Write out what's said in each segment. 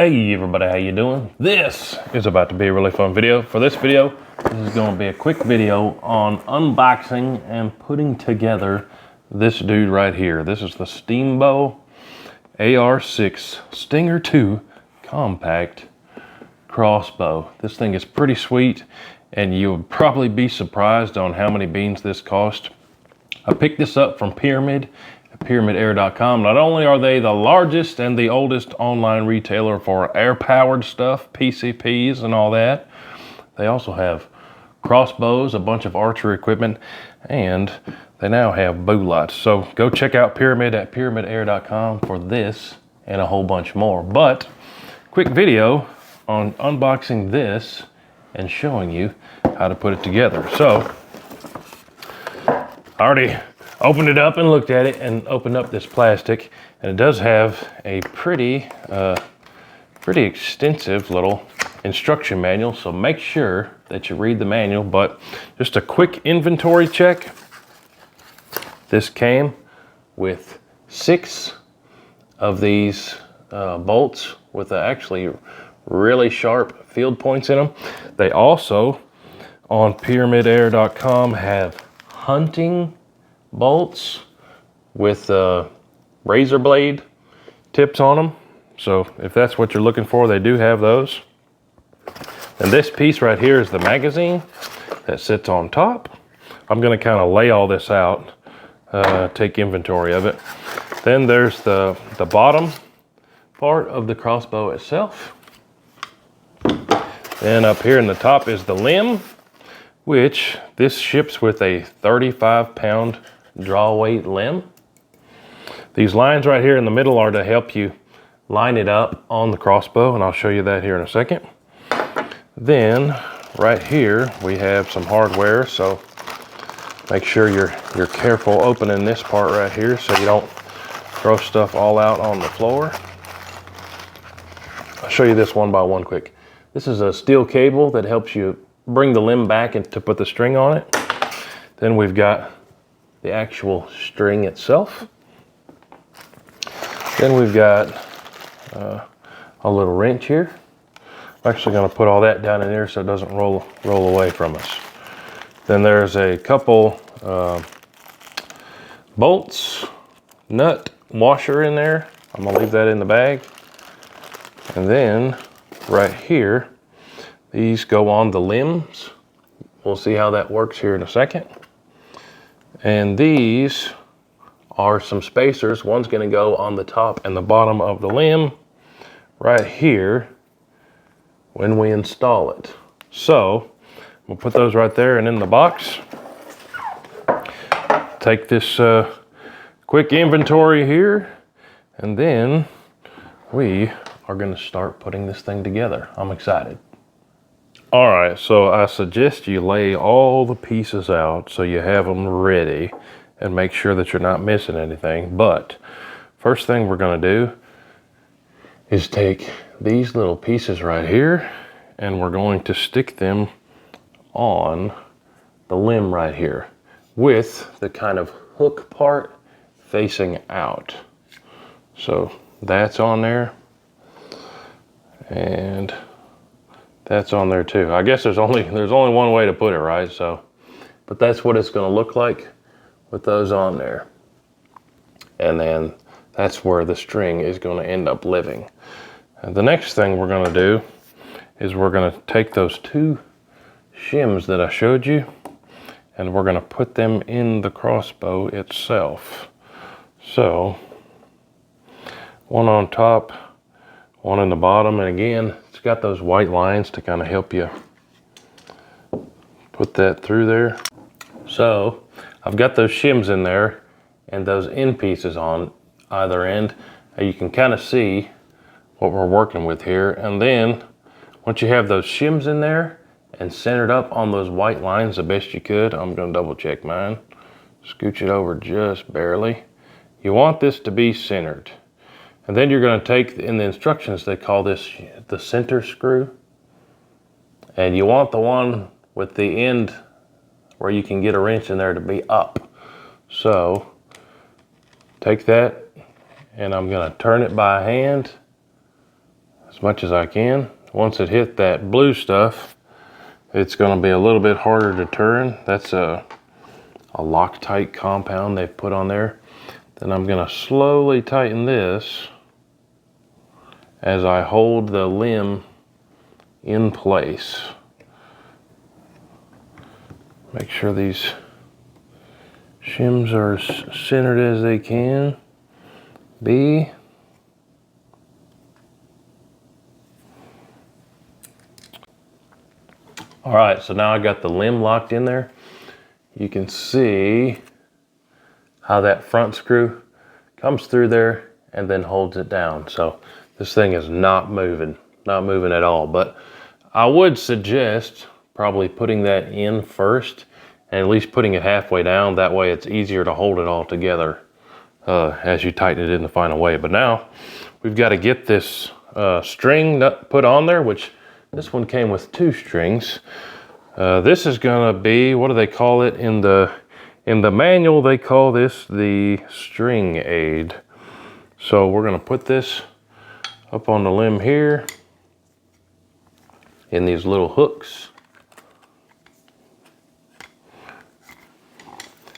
Hey everybody, how you doing? This is about to be a really fun video. For this video, this is going to be a quick video on unboxing and putting together this dude right here. This is the Steambow AR-6 Stinger 2 compact crossbow. This thing is pretty sweet, and you would probably be surprised on how many beans this cost. I picked this up from Pyramid at pyramidAir.com. Not only are they the largest and the oldest online retailer for air-powered stuff, PCPs and all that, they also have crossbows, a bunch of archery equipment, and they now have bow lights. So go check out Pyramid at pyramidAir.com for this and a whole bunch more. But quick video on unboxing this and showing you how to put it together. So I already opened it up and looked at it and opened up this plastic, and it does have a pretty extensive little instruction manual, so make sure that you read the manual. But just a quick inventory check. This came with 6 of these bolts with actually really sharp field points in them. They also, on pyramidAir.com, have hunting bolts with razor blade tips on them. So if that's what you're looking for, they do have those. And this piece right here is the magazine that sits on top. I'm going to kind of lay all this out, take inventory of it. Then there's the bottom part of the crossbow itself. Then up here in the top is the limb, which this ships with a 35-pound draw weight limb. These lines right here in the middle are to help you line it up on the crossbow, and I'll show you that here in a second. Then right here we have some hardware, so make sure you're careful opening this part right here so you don't throw stuff all out on the floor. I'll show you this one by one quick. This is a steel cable that helps you bring the limb back and to put the string on it. Then we've got the actual string itself. Then we've got a little wrench here. I'm actually going to put all that down in there so it doesn't roll away from us. Then there's a couple bolts, nut, washer in there. I'm going to leave that in the bag. And then right here, these go on the limbs. We'll see how that works here in a second. And these are some spacers. One's going to go on the top and the bottom of the limb right here when we install it. So we'll put those right there and in the box. Take this quick inventory here, and then we are going to start putting this thing together. I'm excited. All right, so I suggest you lay all the pieces out so you have them ready and make sure that you're not missing anything. But first thing we're going to do is take these little pieces right here, and we're going to stick them on the limb right here with the kind of hook part facing out. So that's on there, and that's on there too. I guess there's only one way to put it, right? So, but that's what it's going to look like with those on there. And then that's where the string is going to end up living. And the next thing we're going to do is we're going to take those 2 shims that I showed you, and we're going to put them in the crossbow itself. So one on top, one in the bottom, and again, it's got those white lines to kind of help you put that through there. So I've got those shims in there and those end pieces on either end. You can kind of see what we're working with here. And then once you have those shims in there and centered up on those white lines the best you could, I'm going to double check mine, scooch it over just barely. You want this to be centered. And then you're going to take, in the instructions, they call this the center screw. And you want the one with the end where you can get a wrench in there to be up. So take that, and I'm going to turn it by hand as as much as I can. Once it hit that blue stuff, it's going to be a little bit harder to turn. That's a Loctite compound they've put on there. Then I'm going to slowly tighten this as I hold the limb in place. Make sure these shims are as centered as they can be. All right, so now I got the limb locked in there. You can see how that front screw comes through there and then holds it down. So this thing is not moving at all. But I would suggest probably putting that in first and at least putting it halfway down. That way it's easier to hold it all together as you tighten it in the final way. But now we've got to get this string put on there, which this one came with 2 strings. This is gonna be, what do they call it? In the manual, they call this the string aid. So we're gonna put this up on the limb here in these little hooks.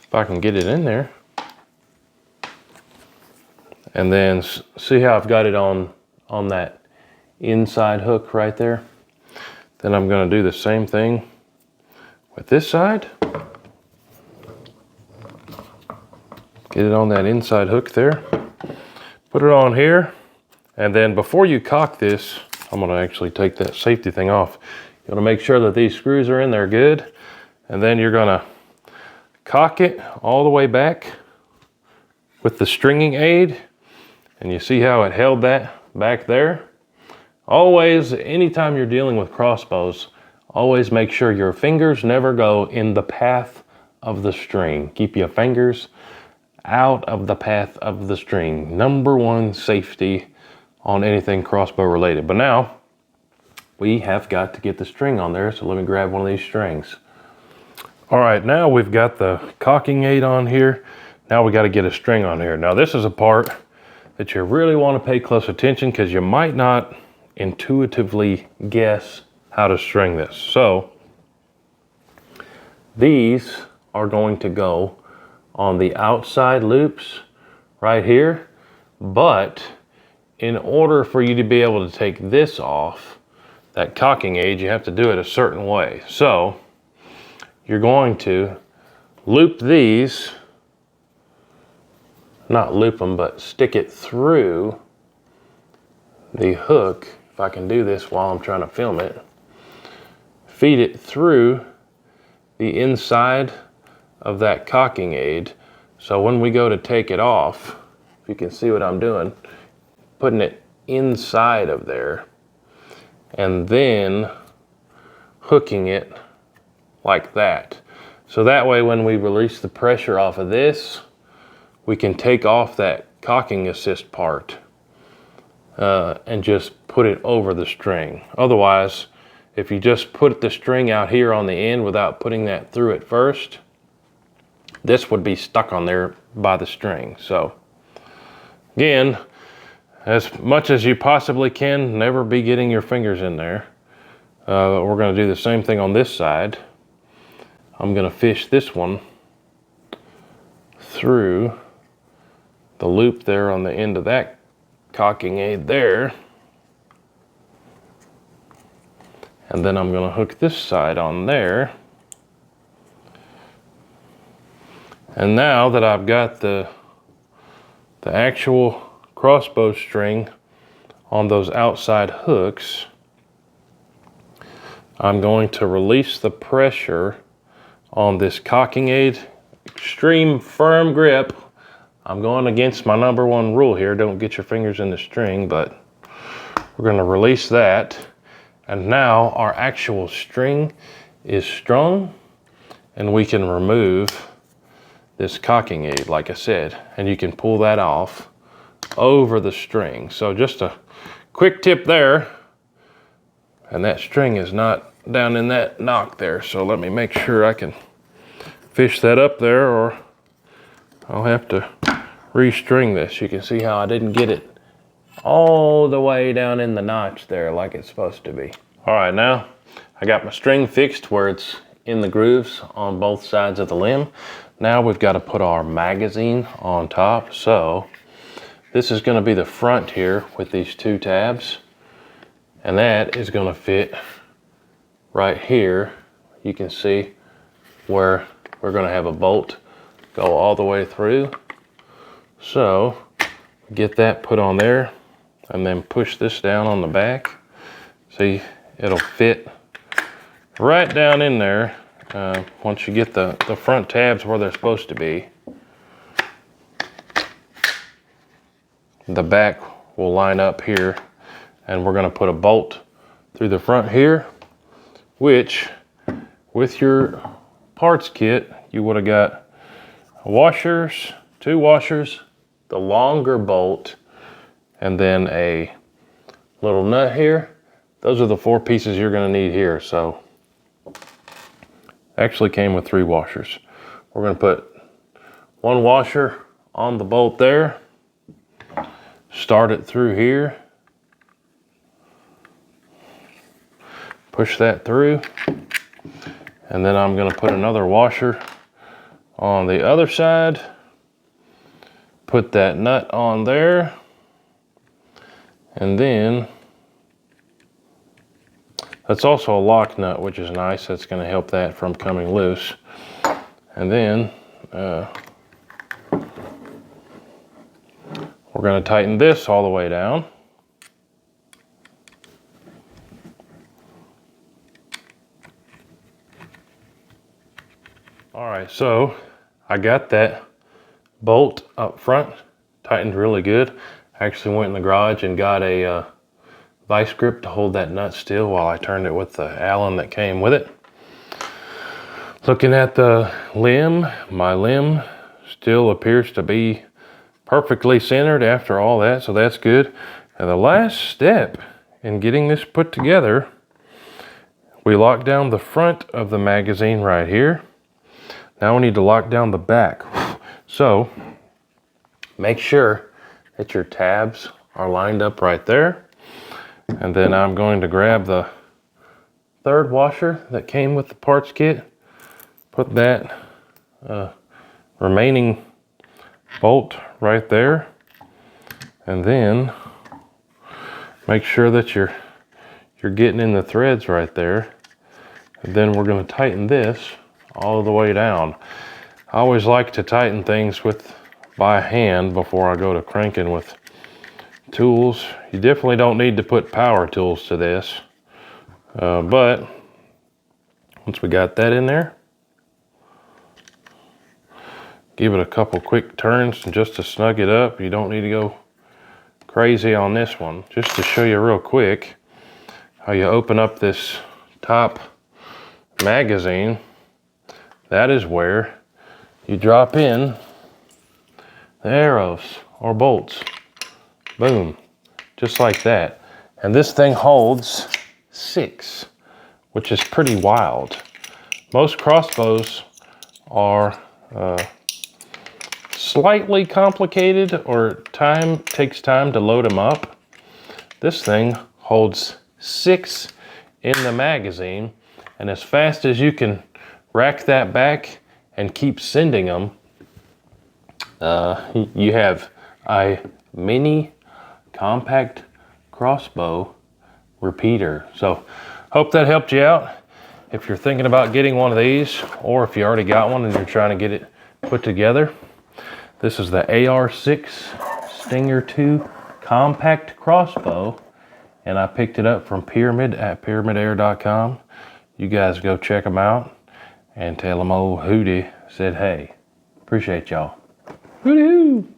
If I can get it in there. And then see how I've got it on that inside hook right there? Then I'm going to do the same thing with this side. Get it on that inside hook there. Put it on here. And then before you cock this, I'm going to actually take that safety thing off. You want to make sure that these screws are in there good. And then you're going to cock it all the way back with the stringing aid. And you see how it held that back there? Always, anytime you're dealing with crossbows, always make sure your fingers never go in the path of the string. Keep your fingers out of the path of the string. #1 safety on anything crossbow related. But now, we have got to get the string on there, so let me grab one of these strings. All right, now we've got the cocking aid on here. Now we got to get a string on here. Now this is a part that you really want to pay close attention because you might not intuitively guess how to string this. So these are going to go on the outside loops right here, but in order for you to be able to take this off, that cocking aid, you have to do it a certain way. So you're going to loop these, not loop them, but stick it through the hook. If I can do this while I'm trying to film it, feed it through the inside of that cocking aid. So when we go to take it off, if you can see what I'm doing, putting it inside of there and then hooking it like that. So that way when we release the pressure off of this, we can take off that cocking assist part and just put it over the string. Otherwise, if you just put the string out here on the end without putting that through it first, this would be stuck on there by the string. So again, as much as you possibly can, never be getting your fingers in there. We're going to do the same thing on this side. I'm going to fish this one through the loop there on the end of that cocking aid there. And then I'm going to hook this side on there. And now that I've got the actual crossbow string on those outside hooks, I'm going to release the pressure on this cocking aid. Extreme firm grip. I'm going against my #1 rule here. Don't get your fingers in the string, but we're going to release that. And now our actual string is strung and we can remove this cocking aid, like I said, and you can pull that off over the string. So just a quick tip there, and that string is not down in that knock there. So let me make sure I can fish that up there, or I'll have to restring this. You can see how I didn't get it all the way down in the notch there like it's supposed to be. All right, now I got my string fixed where it's in the grooves on both sides of the limb. Now we've got to put our magazine on top. So this is going to be the front here with these two tabs, and that is going to fit right here. You can see where we're going to have a bolt go all the way through. So get that put on there and then push this down on the back. See, it'll fit right down in there. Once you get the front tabs where they're supposed to be, the back will line up here, and we're going to put a bolt through the front here, which with your parts kit you would have got washers, 2 washers, the longer bolt, and then a little nut here. Those are the 4 pieces you're going to need here. So actually came with 3 washers. We're going to put 1 washer on the bolt there, start it through here, push that through, and then I'm going to put another washer on the other side, put that nut on there, and then that's also a lock nut, which is nice. That's going to help that from coming loose. And then we're going to tighten this all the way down. All right, so I got that bolt up front tightened really good. I actually went in the garage and got a vice grip to hold that nut still while I turned it with the Allen that came with it. Looking at the limb, my limb still appears to be perfectly centered after all that, so that's good. And the last step in getting this put together, we lock down the front of the magazine right here. Now we need to lock down the back. So make sure that your tabs are lined up right there. And then I'm going to grab the 3rd washer that came with the parts kit, put that remaining bolt right there, and then make sure that you're getting in the threads right there. And then we're going to tighten this all the way down. I always like to tighten things by hand before I go to cranking with tools. You definitely don't need to put power tools to this, but once we got that in there, give it a couple quick turns just to snug it up. You don't need to go crazy on this one. Just to show you real quick how you open up this top magazine, that is where you drop in the arrows or bolts. Boom, just like that. And this thing holds 6, which is pretty wild. Most crossbows are slightly complicated, or takes time to load them up. This thing holds 6 in the magazine, and as fast as you can rack that back and keep sending them, you have a mini compact crossbow repeater. So hope that helped you out. If you're thinking about getting one of these, or if you already got one and you're trying to get it put together, this is the AR-6 Stinger 2 compact crossbow, and I picked it up from Pyramid at pyramidair.com. You guys go check them out and tell them old Hootie said hey. Appreciate y'all. Hootie-hoo!